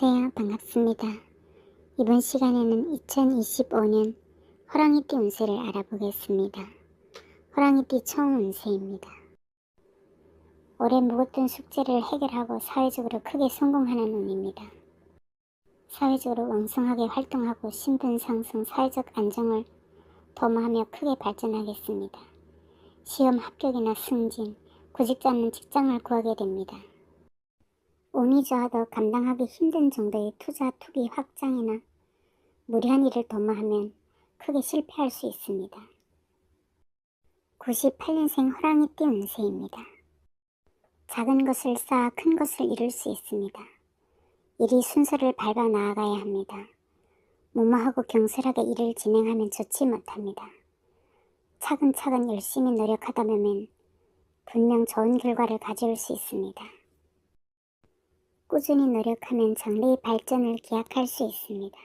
안녕하세요. 반갑습니다. 이번 시간에는 2025년 호랑이띠 운세를 알아보겠습니다. 호랑이띠 총 운세입니다. 올해 묵었던 숙제를 해결하고 사회적으로 크게 성공하는 운입니다. 사회적으로 왕성하게 활동하고 신분 상승, 사회적 안정을 도모하며 크게 발전하겠습니다. 시험 합격이나 승진, 구직지 않는 직장을 구하게 됩니다. 운이 좋아도 감당하기 힘든 정도의 투자, 투기 확장이나 무리한 일을 도모하면 크게 실패할 수 있습니다. 98년생 호랑이띠 운세입니다. 작은 것을 쌓아 큰 것을 이룰 수 있습니다. 일이 순서를 밟아 나아가야 합니다. 무모하고 경솔하게 일을 진행하면 좋지 못합니다. 차근차근 열심히 노력하다 보면 분명 좋은 결과를 가져올 수 있습니다. 꾸준히 노력하면 장래의 발전을 기약할 수 있습니다.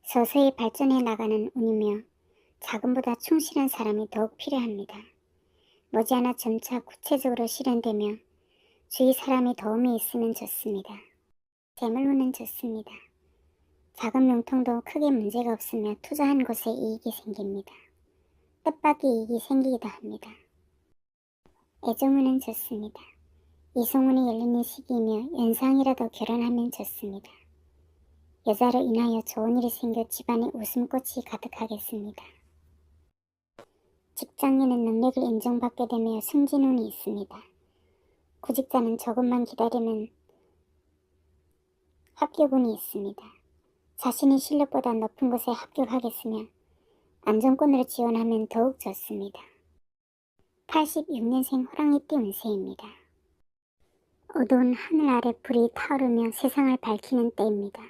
서서히 발전해 나가는 운이며 자금보다 충실한 사람이 더욱 필요합니다. 머지않아 점차 구체적으로 실현되며 주위 사람의 도움이 있으면 좋습니다. 재물운은 좋습니다. 자금 융통도 크게 문제가 없으며 투자한 곳에 이익이 생깁니다. 뜻밖의 이익이 생기기도 합니다. 애정운은 좋습니다. 이성운이 열리는 시기이며 연상이라도 결혼하면 좋습니다. 여자로 인하여 좋은 일이 생겨 집안에 웃음꽃이 가득하겠습니다. 직장인은 능력을 인정받게 되며 승진운이 있습니다. 구직자는 조금만 기다리면 합격운이 있습니다. 자신의 실력보다 높은 곳에 합격하겠으며 안정권으로 지원하면 더욱 좋습니다. 86년생 호랑이띠 운세입니다. 어두운 하늘 아래 불이 타오르며 세상을 밝히는 때입니다.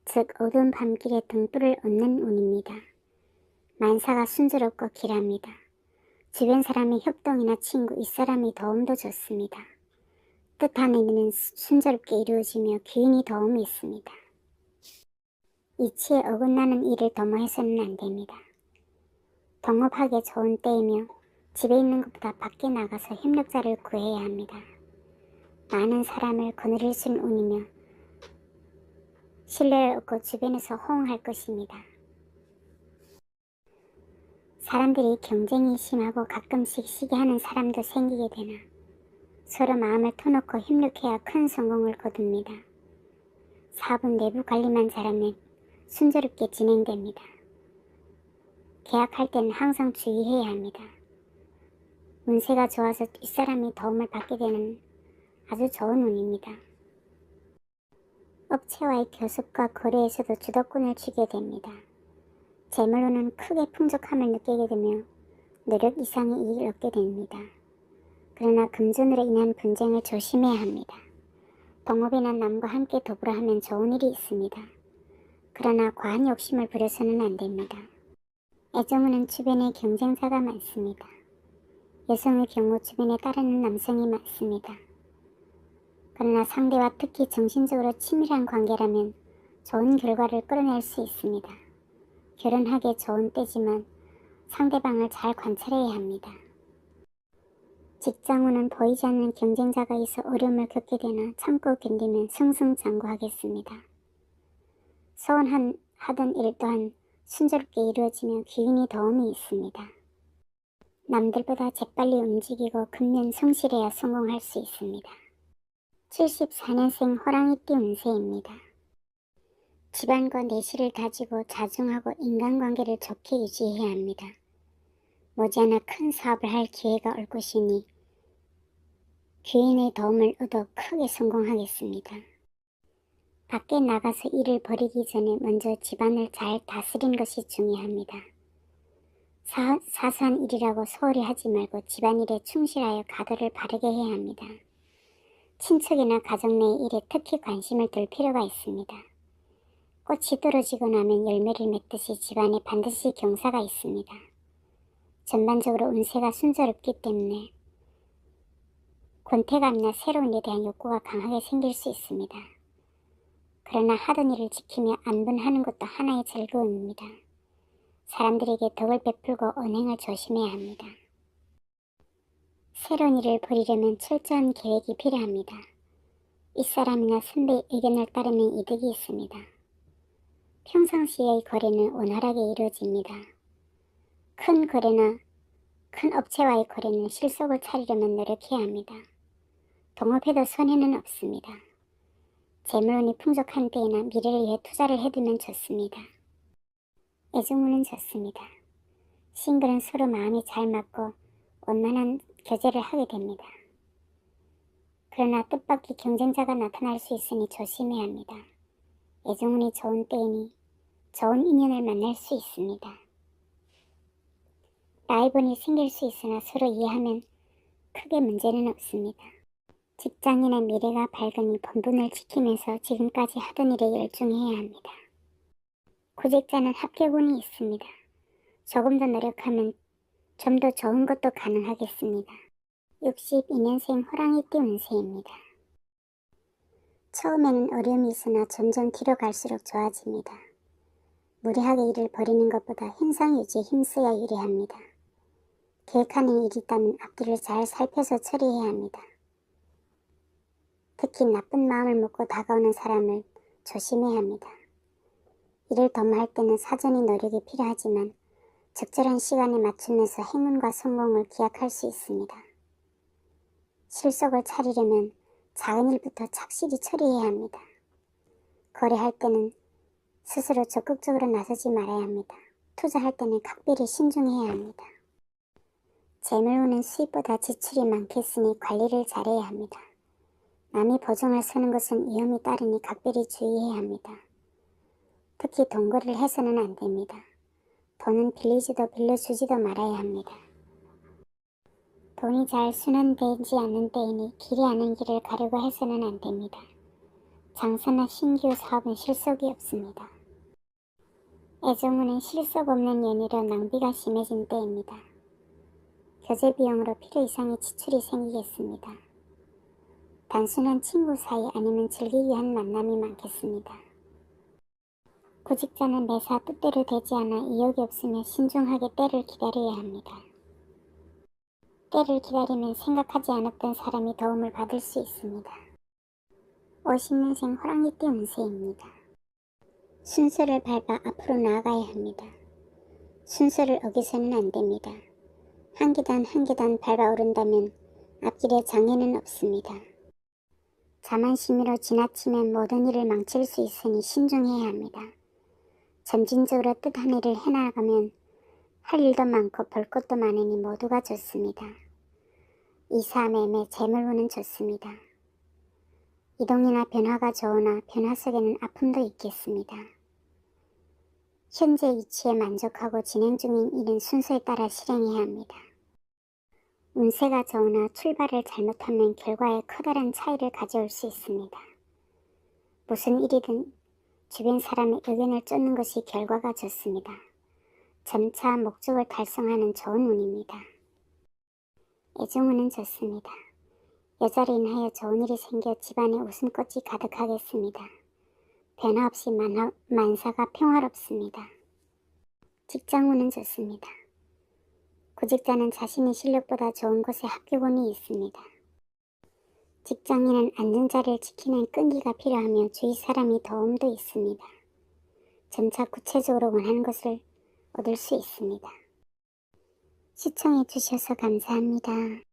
즉 어두운 밤길에 등불을 얻는 운입니다. 만사가 순조롭고 길합니다. 주변 사람의 협동이나 친구, 윗사람의 도움도 좋습니다. 뜻한 일은 순조롭게 이루어지며 귀인의 도움이 있습니다. 이치에 어긋나는 일을 도모해서는 안됩니다. 동업하기에 좋은 때이며 집에 있는 것보다 밖에 나가서 협력자를 구해야 합니다. 많은 사람을 거느릴 수 있는 운이며 신뢰를 얻고 주변에서 호응할 것입니다. 사람들이 경쟁이 심하고 가끔씩 시기하는 사람도 생기게 되나 서로 마음을 터놓고 협력해야 큰 성공을 거둡니다. 사업은 내부 관리만 잘하면 순조롭게 진행됩니다. 계약할 때는 항상 주의해야 합니다. 운세가 좋아서 윗사람이 도움을 받게 되는 아주 좋은 운입니다. 업체와의 교섭과 거래에서도 주도권을 쥐게 됩니다. 재물로는 크게 풍족함을 느끼게 되며 노력 이상의 이익을 얻게 됩니다. 그러나 금전으로 인한 분쟁을 조심해야 합니다. 동업이나 남과 함께 더불어 하면 좋은 일이 있습니다. 그러나 과한 욕심을 부려서는 안됩니다. 애정운은 주변에 경쟁자가 많습니다. 여성의 경우 주변에 따르는 남성이 많습니다. 그러나 상대와 특히 정신적으로 친밀한 관계라면 좋은 결과를 끌어낼 수 있습니다. 결혼하기에 좋은 때지만 상대방을 잘 관찰해야 합니다. 직장운은 보이지 않는 경쟁자가 있어 어려움을 겪게 되나 참고 견디면 승승장구하겠습니다. 소원하던 일 또한 순조롭게 이루어지며 귀인의 도움이 있습니다. 남들보다 재빨리 움직이고 근면 성실해야 성공할 수 있습니다. 74년생 호랑이띠 운세입니다. 집안과 내실을 다지고 자중하고 인간관계를 좋게 유지해야 합니다. 머지않아 큰 사업을 할 기회가 올 것이니 귀인의 도움을 얻어 크게 성공하겠습니다. 밖에 나가서 일을 벌이기 전에 먼저 집안을 잘 다스리는 것이 중요합니다. 사소한 일이라고 소홀히 하지 말고 집안일에 충실하여 가도를 바르게 해야 합니다. 친척이나 가정 내 일에 특히 관심을 둘 필요가 있습니다. 꽃이 떨어지고 나면 열매를 맺듯이 집안에 반드시 경사가 있습니다. 전반적으로 운세가 순조롭기 때문에 권태감이나 새로운 일에 대한 욕구가 강하게 생길 수 있습니다. 그러나 하던 일을 지키며 안분하는 것도 하나의 즐거움입니다. 사람들에게 덕을 베풀고 언행을 조심해야 합니다. 새로운 일을 벌이려면 철저한 계획이 필요합니다. 윗사람이나 선배의 의견을 따르면 이득이 있습니다. 평상시의 거래는 원활하게 이루어집니다. 큰 거래나 큰 업체와의 거래는 실속을 차리려면 노력해야 합니다. 동업해도 손해는 없습니다. 재물운이 풍족한 때에나 미래를 위해 투자를 해두면 좋습니다. 애정운은 좋습니다. 싱글은 서로 마음이 잘 맞고 원만한 교제를 하게 됩니다. 그러나 뜻밖의 경쟁자가 나타날 수 있으니 조심해야 합니다. 애정운이 좋은 때이니 좋은 인연을 만날 수 있습니다. 라이벌이 생길 수 있으나 서로 이해하면 크게 문제는 없습니다. 직장인의 미래가 밝으니 본분을 지키면서 지금까지 하던 일에 열중해야 합니다. 구직자는 합격운이 있습니다. 조금 더 노력하면 좀 더 좋은 것도 가능하겠습니다. 62년생 호랑이띠 운세입니다. 처음에는 어려움이 있으나 점점 뒤로 갈수록 좋아집니다. 무리하게 일을 벌이는 것보다 현상 유지에 힘써야 유리합니다. 계획하는 일이 있다면 앞뒤를 잘 살펴서 처리해야 합니다. 특히 나쁜 마음을 먹고 다가오는 사람을 조심해야 합니다. 일을 도모할 때는 사전의 노력이 필요하지만 적절한 시간에 맞추면서 행운과 성공을 기약할 수 있습니다. 실속을 차리려면 작은 일부터 착실히 처리해야 합니다. 거래할 때는 스스로 적극적으로 나서지 말아야 합니다. 투자할 때는 각별히 신중해야 합니다. 재물운은 수입보다 지출이 많겠으니 관리를 잘해야 합니다. 남이 보증을 서는 것은 위험이 따르니 각별히 주의해야 합니다. 특히 돈거래를 해서는 안 됩니다. 돈은 빌리지도 빌려주지도 말아야 합니다. 돈이 잘 순환되지 않는 때이니 길이 아는 길을 가려고 해서는 안 됩니다. 장사나 신규 사업은 실속이 없습니다. 애정운은 실속 없는 연애로 낭비가 심해진 때입니다. 교제 비용으로 필요 이상의 지출이 생기겠습니다. 단순한 친구 사이 아니면 즐기기 위한 만남이 많겠습니다. 구직자는 매사 뜻대로 되지 않아 이욕이 없으며 신중하게 때를 기다려야 합니다. 때를 기다리면 생각하지 않았던 사람이 도움을 받을 수 있습니다. 50년생 호랑이띠 운세입니다. 순서를 밟아 앞으로 나아가야 합니다. 순서를 어기서는 안 됩니다. 한 계단 한 계단 밟아 오른다면 앞길에 장애는 없습니다. 자만심으로 지나치면 모든 일을 망칠 수 있으니 신중해야 합니다. 점진적으로 뜻한 일을 해나가면 할 일도 많고 볼 것도 많으니 모두가 좋습니다. 이사, 매매, 재물운은 좋습니다. 이동이나 변화가 좋으나 변화 속에는 아픔도 있겠습니다. 현재 위치에 만족하고 진행 중인 일은 순서에 따라 실행해야 합니다. 운세가 좋으나 출발을 잘못하면 결과에 커다란 차이를 가져올 수 있습니다. 무슨 일이든 주변 사람의 의견을 쫓는 것이 결과가 좋습니다. 점차 목적을 달성하는 좋은 운입니다. 애정운은 좋습니다. 여자로 인하여 좋은 일이 생겨 집안에 웃음꽃이 가득하겠습니다. 변화 없이 만사가 평화롭습니다. 직장운은 좋습니다. 구직자는 자신의 실력보다 좋은 곳에 합격운이 있습니다. 직장인은 앉은 자리를 지키는 끈기가 필요하며 주위 사람의 도움도 있습니다. 점차 구체적으로 원하는 것을 얻을 수 있습니다. 시청해 주셔서 감사합니다.